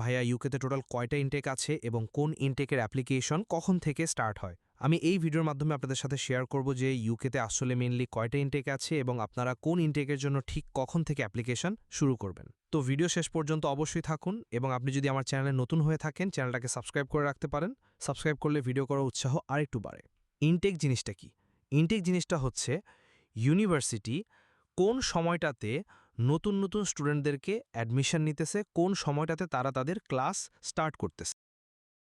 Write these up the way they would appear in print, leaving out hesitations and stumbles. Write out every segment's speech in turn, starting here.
ভাইয়া ইউকেতে টোটাল কয়টা ইনটেক আছে এবং কোন ইনটেকের অ্যাপ্লিকেশন কখন থেকে স্টার্ট হয়। আমি এই ভিডিওর মাধ্যমে আপনাদের সাথে শেয়ার করব যে ইউকেতে আসলে মেইনলি কয়টা ইনটেক আছে এবং আপনারা কোন ইনটেকের জন্য ঠিক কখন থেকে অ্যাপ্লিকেশন শুরু করবেন। তো ভিডিও শেষ পর্যন্ত অবশ্যই থাকুন এবং আপনি যদি আমার চ্যানেলে নতুন হয়ে থাকেন চ্যানেলটাকে সাবস্ক্রাইব করে রাখতে পারেন। সাবস্ক্রাইব করলে ভিডিও করার উৎসাহ আরেকটু বাড়ে। ইনটেক জিনিসটা কি? ইনটেক জিনিসটা হচ্ছে ইউনিভার্সিটি কোন সময়টাতে নতুন নতুন স্টুডেন্টদেরকে অ্যাডমিশন নিতেছে, কোন সময়টাতে তারা তাদের ক্লাস স্টার্ট করতেছে।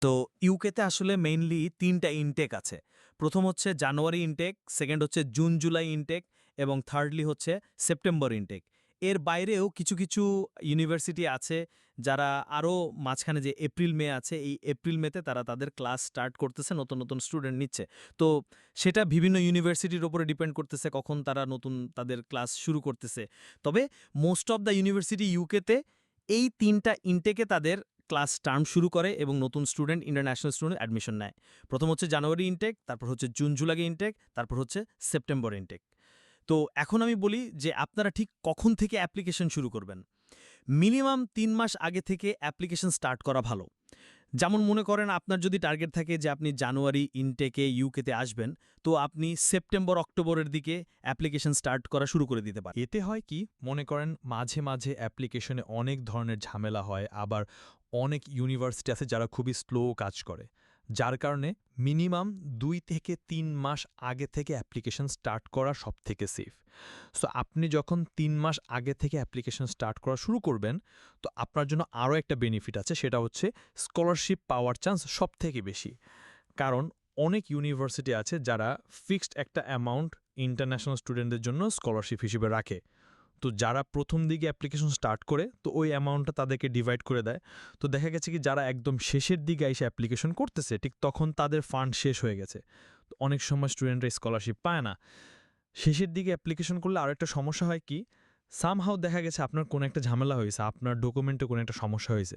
তো ইউকেতে আসলে মেইনলি ৩টা ইনটেক আছে। প্রথম হচ্ছে জানুয়ারি ইনটেক, সেকেন্ড হচ্ছে জুন জুলাই ইনটেক এবং থার্ডলি হচ্ছে সেপ্টেম্বর ইনটেক। এর বাইরেও কিছু কিছু ইউনিভার্সিটি আছে যারা আরও মাঝখানে যে এপ্রিল মে আছে, এই এপ্রিল মেতে তারা তাদের ক্লাস স্টার্ট করতেছে, নতুন নতুন স্টুডেন্ট নিচ্ছে। তো সেটা বিভিন্ন ইউনিভার্সিটির ওপরে ডিপেন্ড করতেছে কখন তারা নতুন তাদের ক্লাস শুরু করতেছে। তবে মোস্ট অফ দ্য ইউনিভার্সিটি ইউকেতে এই ৩টা ইনটেকে তাদের ক্লাস টার্ম শুরু করে এবং নতুন স্টুডেন্ট, ইন্টারন্যাশনাল স্টুডেন্ট অ্যাডমিশন নেয়। প্রথম হচ্ছে জানুয়ারি ইনটেক, তারপর হচ্ছে জুন জুলাই ইনটেক, তারপর হচ্ছে সেপ্টেম্বর ইনটেক। তো এখন আমি বলি যে আপনারা ঠিক কখন থেকে অ্যাপ্লিকেশন শুরু করবেন। মিনিমাম ৩ মাস আগে থেকে অ্যাপ্লিকেশন স্টার্ট করা ভালো। যেমন মনে করেন আপনার যদি টার্গেট থাকে যে আপনি জানুয়ারি ইনটেকে ইউকেতে আসবেন, তো আপনি সেপ্টেম্বর অক্টোবরের দিকে অ্যাপ্লিকেশন স্টার্ট করা শুরু করে দিতে পারেন। এতে হয় কি মনে করেন মাঝে মাঝে অ্যাপ্লিকেশনে অনেক ধরনের ঝামেলা হয়, আবার অনেক ইউনিভার্সিটি আছে যারা খুবই স্লো কাজ করে, যার কারণে মিনিমাম ২ থেকে ৩ মাস আগে থেকে অ্যাপ্লিকেশন স্টার্ট করা সবথেকে সেফ। সো আপনি যখন ৩ মাস আগে থেকে অ্যাপ্লিকেশন স্টার্ট করা শুরু করবেন, তো আপনার জন্য আরও একটা বেনিফিট আছে, সেটা হচ্ছে স্কলারশিপ পাওয়ার চান্স সবথেকে বেশি। কারণ অনেক ইউনিভার্সিটি আছে যারা ফিক্সড একটা অ্যামাউন্ট ইন্টারন্যাশনাল স্টুডেন্টদের জন্য স্কলারশিপ হিসেবে রাখে। তো যারা প্রথম দিকে অ্যাপ্লিকেশন স্টার্ট করে তো ওই অ্যামাউন্টটা তাদেরকে ডিভাইড করে দেয়। তো দেখা গেছে কি যারা একদম শেষের দিকে এসে অ্যাপ্লিকেশন করতেছে ঠিক তখন তাদের ফান্ড শেষ হয়ে গেছে। তো অনেক সময় স্টুডেন্টরা স্কলারশিপ পায় না। শেষের দিকে অ্যাপ্লিকেশন করলে আরও একটা সমস্যা হয় কি, সামহাও দেখা গেছে আপনার কোনো একটা ঝামেলা হয়েছে, আপনার ডকুমেন্টে কোনো একটা সমস্যা হয়েছে,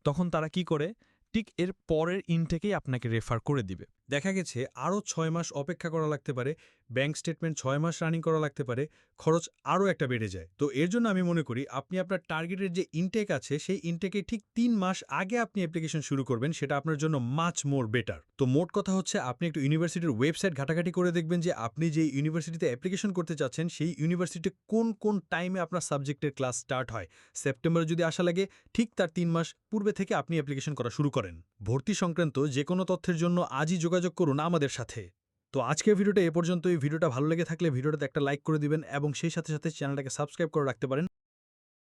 তখন তারা কি করে ঠিক এর পরের ইনটেকেই আপনাকে রেফার করে দিবে। দেখা গেছে আরও ৬ মাস অপেক্ষা করা লাগতে পারে, ব্যাংক স্টেটমেন্ট ৬ মাস রানিং করা লাগতে পারে, খরচ আরও একটা বেড়ে যায়। তো এর জন্য আমি মনে করি আপনি আপনার টার্গেটের যে ইনটেক আছে সেই ইনটেকে ঠিক ৩ মাস আগে আপনি অ্যাপ্লিকেশন শুরু করবেন, সেটা আপনার জন্য মাচ মোর বেটার। তো মোট কথা হচ্ছে আপনি একটু ইউনিভার্সিটির ওয়েবসাইট ঘাটাঘাটি করে দেখবেন যে আপনি যে ইউনিভার্সিটিতে অ্যাপ্লিকেশন করতে চাচ্ছেন সেই ইউনিভার্সিটিতে কোন কোন টাইমে আপনার সাবজেক্টের ক্লাস স্টার্ট হয়। সেপ্টেম্বরে যদি আসা লাগে ঠিক তার ৩ মাস পূর্বে থেকে আপনি অ্যাপ্লিকেশন করা শুরু করেন। ভর্তি সংক্রান্ত যে কোনো তথ্যের জন্য আজই যোগাযোগ করুন আমাদের সাথে। তো আজকের ভিডিওটা এ পর্যন্ত। এই ভিডিওটা ভালো লেগে থাকলে ভিডিওটাতে একটা লাইক করে দিবেন এবং সেই সাথে সাথে চ্যানেলটাকে সাবস্ক্রাইব করে রাখতে পারেন।